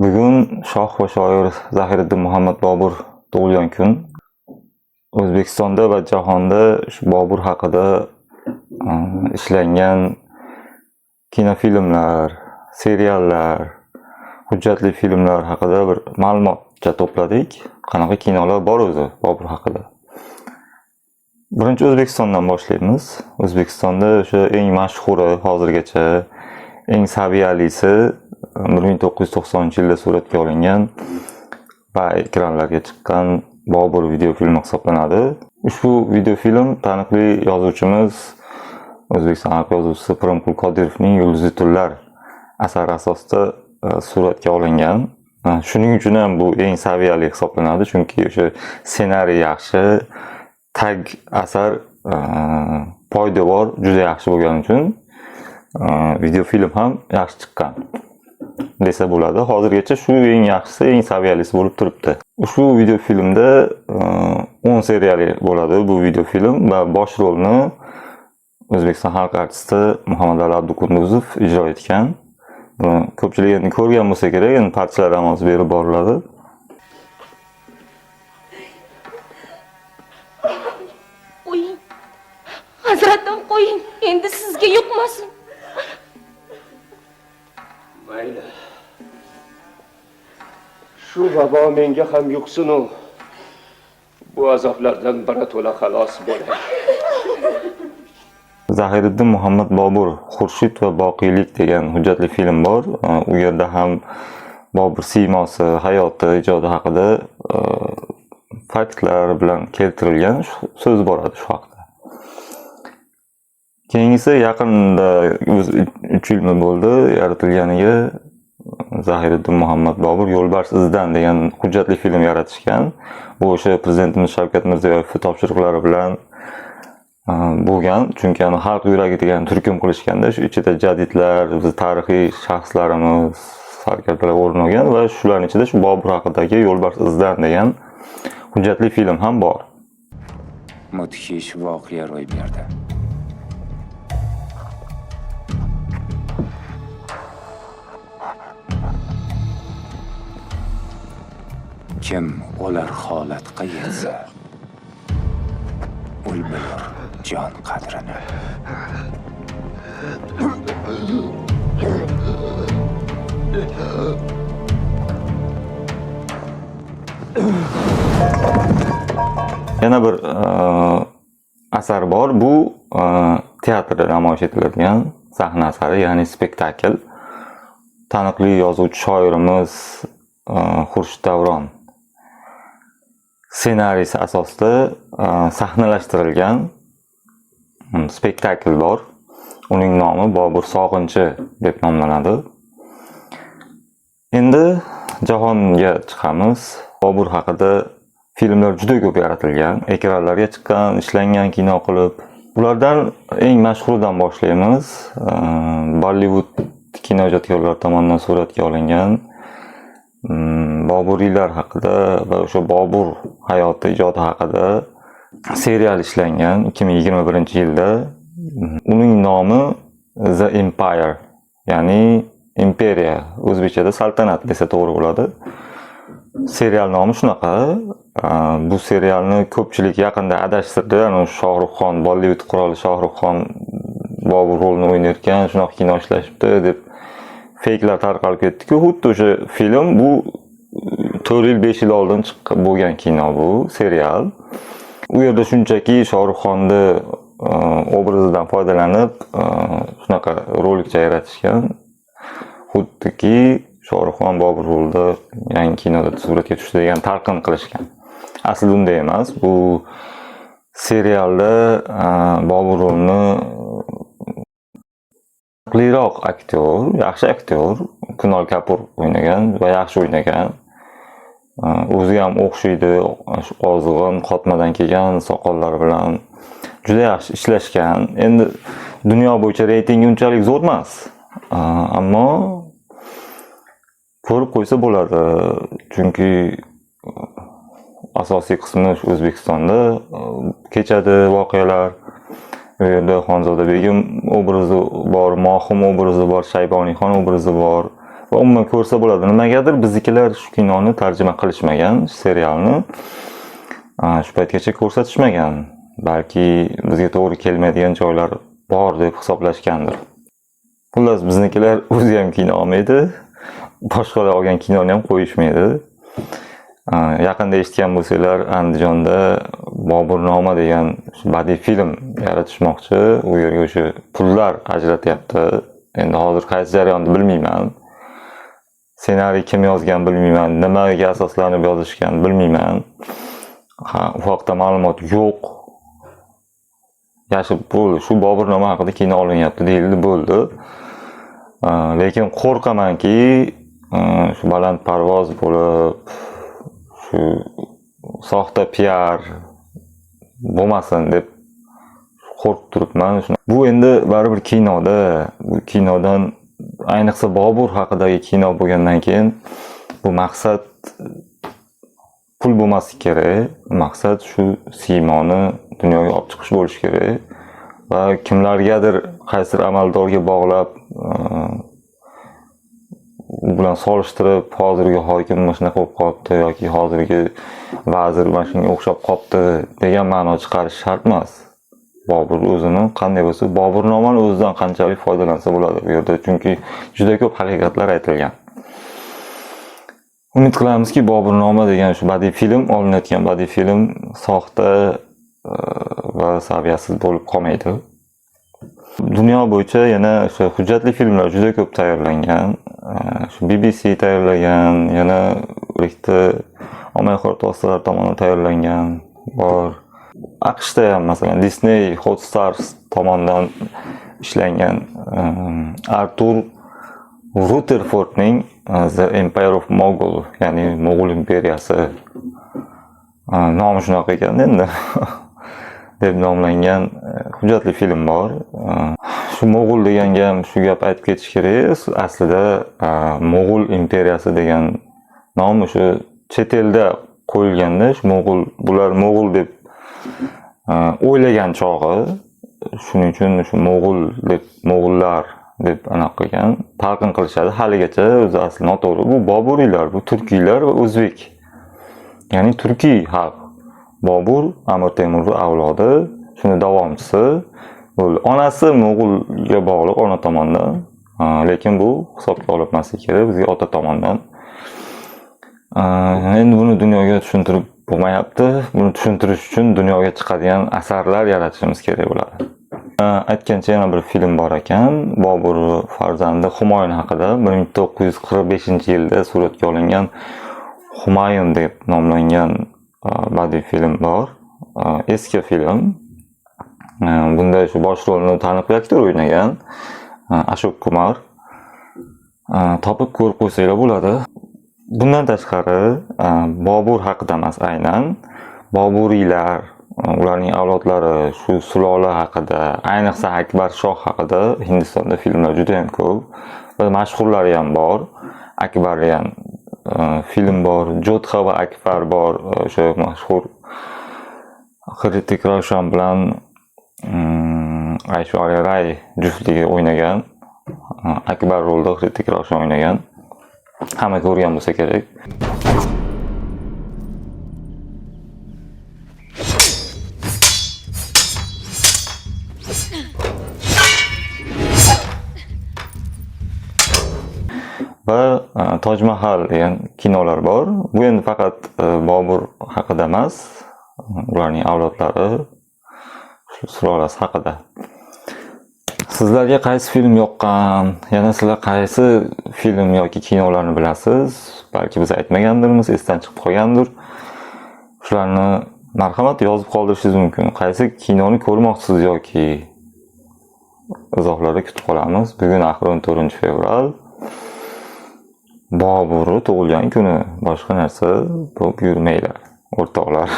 Bugun shoh va shoir Zahiriddin Muhammad Bobur tug'ilgan kun. O'zbekistonda va jahonda shu Bobur haqida ishlangan kinofilmlar, seriallar, hujjatli filmlar haqida bir ma'lumotcha to'pladik. Qanaqa kinolar bor o'zi Bobur haqida. Birinchi O'zbekistondan boshlaymiz. O'zbekistonda o'sha eng mashhuri hozirgacha eng saviyalisi 1990-yilda suratga olingan va ekranlarga chiqqan Bobur videofilmi hisoblanadi. Ushbu videofilm taniqli yozuvchimiz O'zbekiston xalq yozuvchisi Pirimqul Qodirovning Yulduzli tunlar asari asosida suratga olingan. Shuning uchun ham bu eng saviyali hisoblanadi, chunki o'sha ssenariy yaxshi, tag asar poydevor juda yaxshi bo'lgani uchun videofilm ham yaxshi chiqqan desa bo'ladi. Hozirgacha shu eng yaxshisi, eng saviyalisi bo'lib turibdi. Ushbu videofilmda 10 seriyali bo'ladi bu videofilm va bosh rolni O'zbekiston xalq artisti Muhammadali Abdukunduzov ijro etgan. Ko'pchilik endi ko'rgan bo'lsa kerak, endi parchalar ham hozir berib boriladi. Qo'ying. Hazratim qo'ying. Endi sizga yuqmasin. Mayli. Shu vabo menga ham yuqsin-u. Bu azoblardan birato'la xalos bo'lay. Zahiriddin Muhammad Bobur Xurshid va Boqiylik degan hujjatli film bor. U yerda ham Bobur siymosi, hayoti, ijodi haqida faktlar bilan keltirilgan so'z boradi shu haqda. Keyingisi yaqinda 3 yil bo'ldi yaratilganiga Zahiriddin Muhammad Bobur Yo'lbars izidan degan hujjatli film yaratishgan. Bu o'sha prezidentimiz Shavkat Mirziyoyevning topshiriqlari bilan bo'lgan, chunki xalq yuragi degan turkum qilishganda shu ichida jadidlar, biz tarixiy shaxslarimiz, sarkardalar o'rin olgan va shularning ichida shu Bobur haqidagi Yo'lbars izidan degan hujjatli film ham bor. Mudhish voqea ro'y berdi. Kim ular holatga yetsa, ul bilur jon qadrini. Yana bir asar bor. Bu teatrda namoyish etiladigan sahna asari, ya'ni spektakl. Taniqli yozuvchi shoirimiz Xurshid Davron ssenariysi asosida sahnalashtirilgan spektakl bor. Uning nomi Bobur sog'inchi deb nomlanadi. Endi jahonga chiqamiz. Bobur haqida filmlar juda ko'p yaratilgan, ekranlarga chiqqan, ishlangan kino qilib. Ulardan eng mashhuridan boshlaymiz. Bollivud kinoijodkorlar tomonidan suratga olingan Boburiylar haqida va o'sha Bobur hayoti, ijodi haqida serial ishlangan 2021-yilda. Uning nomi The Empire, ya'ni imperiya, o'zbekchada saltanat desa to'g'ri bo'ladi. Serial nomi shunaqa. Bu serialni ko'pchilik yaqinda adashtirdi. Shohruxxon, Bollivud qiroli Shohruxxon Bobur rolini o'ynayotgan, shunaqa kino ishlashibdi deb fake'lar tarqalib ketdi-ku, xuddi o'sha film bu 4 yil, 5 yil oldin chiqqan bo'lgan kino bu serial. U yerda shunchaki Shohruxxonni obrazidan foydalanib shunaqa rolikcha yaratishgan. Xuddiki Shohruxxon Bobur rolida yangi kinoda suratga tushdi degan talqin qilishgan. Aslida unday emas. Bu serialda Bobur rolini liroq aktyor, yaxshi aktyor Kunal Kapur o'ynagan va yaxshi o'ynagan. O'zi ham o'xshaydi, ozg'in, qotmadan kelgan soqollari bilan juda yaxshi ishlashgan. Endi dunyo bo'yicha reytingi unchalik zo'r emas, ammo ko'rib qo'ysa bo'ladi, chunki asosiy qismi O'zbekistonda kechadi voqealar. Bu yerda Xonzoda begim obrazi bor, Mohim obrazi bor, Shayboniyxon obrazi bor. va umuman ko'rsa bo'ladi. Nimagadir biznikilar shu kinoni tarjima qilishmagan, serialni. Shu paytgacha ko'rsatishmagan. Balki bizga to'g'ri kelmaydigan joylar bor deb hisoblashgandir. Xullas biznikilar o'zi ham kino olmaydi. Boshqalar olgan kinoni ham qo'yishmaydi. Yaqinda eshitgan bo'lsanglar, Andijonda Boburnoma degan badiiy film yaratishmoqchi. U yerga o'sha pullar ajratyapti. Endi hozir qaysi jarayonni bilmayman. Ssenariy kim yozgan bilmayman. Nimaga asoslanib yozishgan bilmayman. U haqda ma'lumot yo'q. Yashib bo'ldi. Shu Boburnoma haqida kino olinyapti deyildi, bo'ldi. Lekin qo'rqamanki, shu balandparvoz bo'lib, shu soxta PR bo'lmasin deb qo'rqib turibman. Bu endi baribir kinoda, bu kinodan ayniqsa Bobur haqidagi kino bo'lgandan keyin bu maqsad pul bo'lmasligi kerak. Maqsad shu siymoni dunyoga olib chiqish bo'lishi kerak va kimlargadir qaysidir amaldorga bog'lab u bilan solishtirib, hozirgi hokim mana shunaqa bo'lib qolibdi yoki hozirgi vazir mana shunga o'xshab qolibdi degan ma'no chiqarish shart emas. Bobur o'zini qanday bo'lsa, Boburnomani o'zidan qanchalik foydalansa bo'ladi bu yerda, chunki juda ko'p haqiqatlar aytilgan. Umid qilamizki, Boburnoma degan shu badiiy film, olinayotgan badiiy film soxta va saviyasiz bo'lib qolmaydi. Dunyo bo'yicha yana o'sha hujjatli filmlar juda ko'p tayyorlangan. Shu BBC tayyorlagan, yana o'likda ommaviy axborot vositalari tomonidan tayyorlangan bor. AQShda ham masalan Disney Hotstars tomonidan ishlangan Artur Rutherfordning The Empire of Mogul, ya'ni Mo'g'ul imperiyasi nomi shunaqa ekan endi deb nomlangan hujjatli film bor. Shu Mo'g'ul deganga ham shu gap aytib ketish kerak. Aslida Mo'g'ul imperiyasi degan nom o'sha chet elda qo'yilganda, shu Mo'g'ul, bular Mo'g'ul deb o'ylagan chog'i, shuning uchun shu Mo'g'ul deb, Mo'g'ullar deb anaqa qilgan, talqin qilishadi. Haligacha o'zi asli noto'g'ri. Bu Boburiylar, bu turkiylar va o'zbek. Ya'ni turkiy xalq. Bobur Amir Temurning avlodi, shuni davomchisi. Onasi Mo'g'ulga bog'liq ona tomonidan, lekin bu hisobga olinmasligi kerak bizga ota tomonidan. Endi buni dunyoga tushuntirib bo'lmayapti. Buni tushuntirish uchun dunyoga chiqadigan asarlar yaratishimiz kerak bo'ladi. Aytgancha yana bir film bor ekan, Bobur farzandi Humoyun haqida 1945-yilda suratga olingan Humoyun deb nomlangan badiiy film bor. Eski film. Bunda shu bosh rolni taniqli aktyor o'ynagan Ashok Kumar. Topib ko'rib qo'ysanglar bo'ladi. Bundan tashqari Bobur haqida emas, aynan Boburiylar, ularning avlodlari, shu sulola haqida, ayniqsa Akbar Shoh haqida Hindistonda filmlar juda ham ko'p va mashhurlari ham bor. Akbariyan film bor, Jodha va Akbar bor, o'sha mashhur Hrithik Roshan bilan Aishwarya Rai juftligi o'ynagan. Akbar rolida Hrithik Roshan o'ynagan. Hamma ko'rgan bo'lsa kerak. Va Toj Mahal degan kinolar bor. Bu endi faqat Bobur haqida emas, ularning avlodlari, sulolasi haqida. Sizlarga qaysi film yoqqan, yana sizlar qaysi film yoki kinolarni bilasiz? Balki biz aytmagandirmiz, esdan chiqib qolgandir. Shularni marhamat yozib qoldirishingiz mumkin. Qaysi kinoni ko'rmoqchisiz yoki izohlarda kutib qolamiz. Bugun axir 14-fevral. Boburning tug'ilgan kuni, boshqa narsa bo'lib yurmanglar, o'rtoqlar.